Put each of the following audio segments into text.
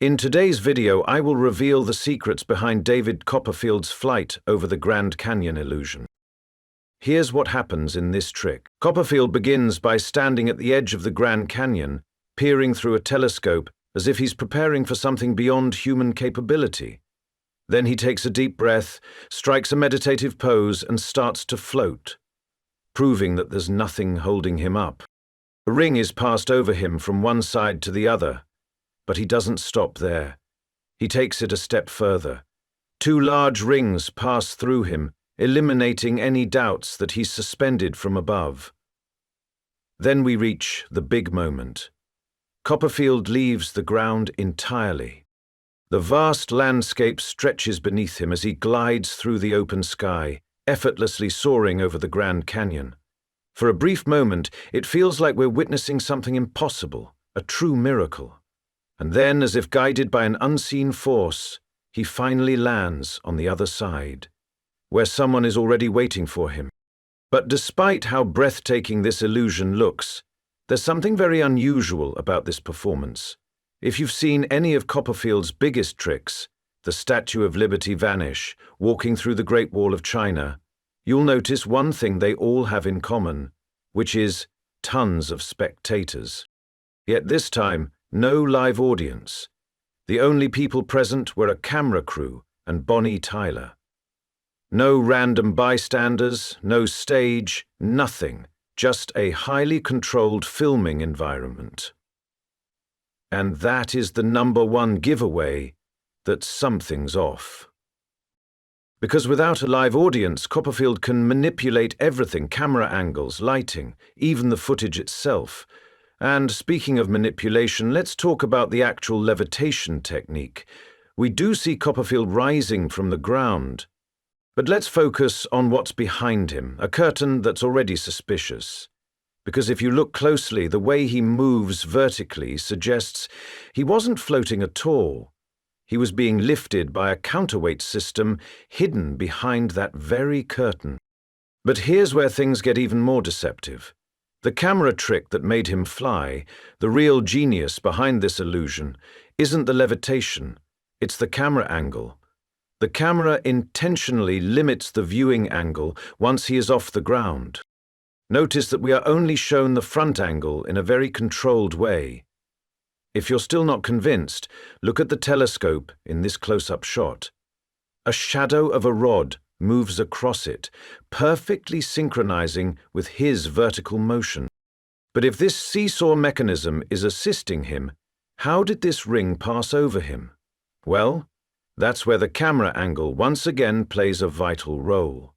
In today's video, I will reveal the secrets behind David Copperfield's flight over the Grand Canyon illusion. Here's what happens in this trick. Copperfield begins by standing at the edge of the Grand Canyon, peering through a telescope as if he's preparing for something beyond human capability. Then he takes a deep breath, strikes a meditative pose, and starts to float, proving that there's nothing holding him up. A ring is passed over him from one side to the other, but he doesn't stop there. He takes it a step further. Two large rings pass through him, eliminating any doubts that he's suspended from above. Then we reach the big moment. Copperfield leaves the ground entirely. The vast landscape stretches beneath him as he glides through the open sky, effortlessly soaring over the Grand Canyon. For a brief moment, it feels like we're witnessing something impossible, a true miracle. And then, as if guided by an unseen force, he finally lands on the other side, where someone is already waiting for him. But despite how breathtaking this illusion looks, there's something very unusual about this performance. If you've seen any of Copperfield's biggest tricks, the Statue of Liberty vanish, walking through the Great Wall of China, you'll notice one thing they all have in common, which is tons of spectators. Yet this time, no live audience. The only people present were a camera crew and Bonnie Tyler. No random bystanders, no stage, nothing, just a highly controlled filming environment. And that is the #1 giveaway that something's off. Because without a live audience, Copperfield can manipulate everything: camera angles, lighting, even the footage itself. And speaking of manipulation, let's talk about the actual levitation technique. We do see Copperfield rising from the ground, but let's focus on what's behind him, a curtain that's already suspicious. Because if you look closely, the way he moves vertically suggests he wasn't floating at all. He was being lifted by a counterweight system hidden behind that very curtain. But here's where things get even more deceptive. The camera trick that made him fly, the real genius behind this illusion, isn't the levitation, it's the camera angle. The camera intentionally limits the viewing angle once he is off the ground. Notice that we are only shown the front angle in a very controlled way. If you're still not convinced, look at the telescope in this close-up shot. A shadow of a rod moves across it, perfectly synchronizing with his vertical motion. But if this seesaw mechanism is assisting him, how did this ring pass over him? Well, that's where the camera angle once again plays a vital role.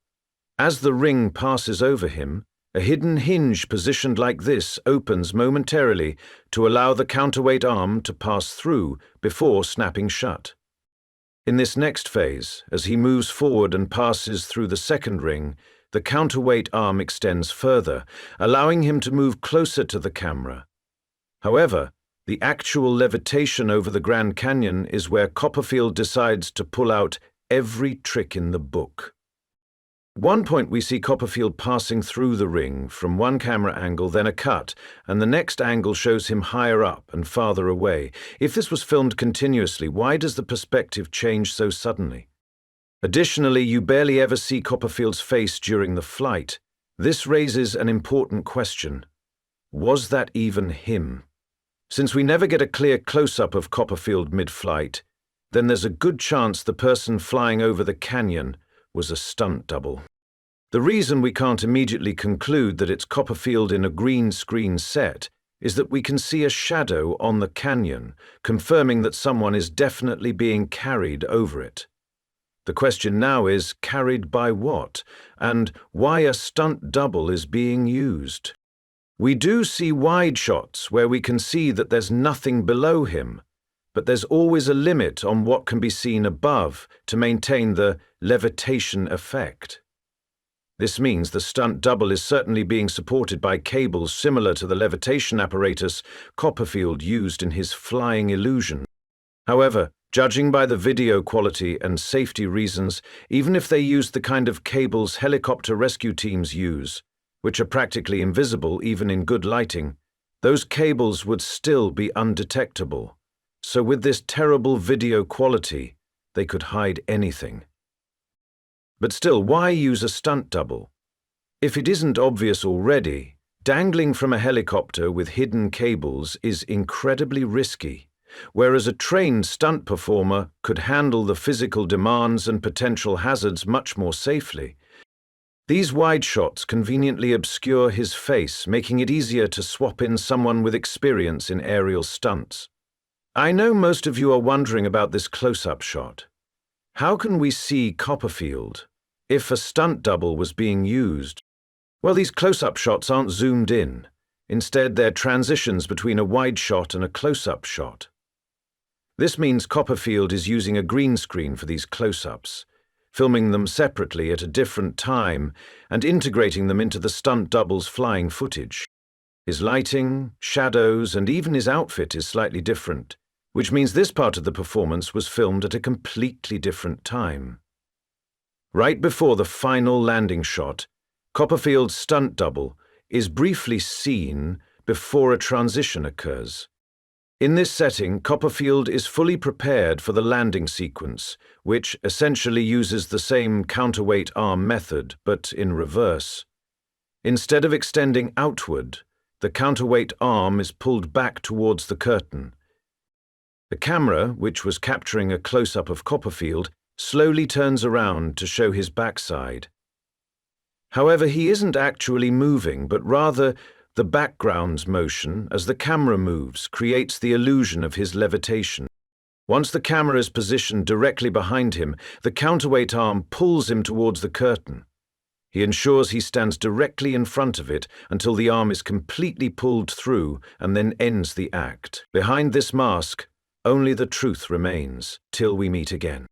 As the ring passes over him, a hidden hinge positioned like this opens momentarily to allow the counterweight arm to pass through before snapping shut. In this next phase, as he moves forward and passes through the second ring, the counterweight arm extends further, allowing him to move closer to the camera. However, the actual levitation over the Grand Canyon is where Copperfield decides to pull out every trick in the book. At one point we see Copperfield passing through the ring from one camera angle, then a cut, and the next angle shows him higher up and farther away. If this was filmed continuously, why does the perspective change so suddenly? Additionally, you barely ever see Copperfield's face during the flight. This raises an important question. Was that even him? Since we never get a clear close-up of Copperfield mid-flight, then there's a good chance the person flying over the canyon was a stunt double. The reason we can't immediately conclude that it's Copperfield in a green screen set is that we can see a shadow on the canyon, confirming that someone is definitely being carried over it. The question now is, carried by what, and why a stunt double is being used. We do see wide shots where we can see that there's nothing below him, but there's always a limit on what can be seen above to maintain the levitation effect. This means the stunt double is certainly being supported by cables similar to the levitation apparatus Copperfield used in his flying illusion. However, judging by the video quality and safety reasons, even if they used the kind of cables helicopter rescue teams use, which are practically invisible even in good lighting, those cables would still be undetectable. so with this terrible video quality, they could hide anything. But still, why use a stunt double? If it isn't obvious already, dangling from a helicopter with hidden cables is incredibly risky, whereas a trained stunt performer could handle the physical demands and potential hazards much more safely. These wide shots conveniently obscure his face, making it easier to swap in someone with experience in aerial stunts. I know most of you are wondering about this close-up shot. How can we see Copperfield if a stunt double was being used? Well, these close-up shots aren't zoomed in. Instead, they're transitions between a wide shot and a close-up shot. This means Copperfield is using a green screen for these close-ups, filming them separately at a different time and integrating them into the stunt double's flying footage. His lighting, shadows, and even his outfit is slightly different, which means this part of the performance was filmed at a completely different time. Right before the final landing shot, Copperfield's stunt double is briefly seen before a transition occurs. In this setting, Copperfield is fully prepared for the landing sequence, which essentially uses the same counterweight arm method, but in reverse. Instead of extending outward, the counterweight arm is pulled back towards the curtain. The camera, which was capturing a close-up of Copperfield, slowly turns around to show his backside. However, he isn't actually moving, but rather the background's motion as the camera moves creates the illusion of his levitation. Once the camera is positioned directly behind him, the counterweight arm pulls him towards the curtain. He ensures he stands directly in front of it until the arm is completely pulled through and then ends the act. Behind this mask, only the truth remains till we meet again.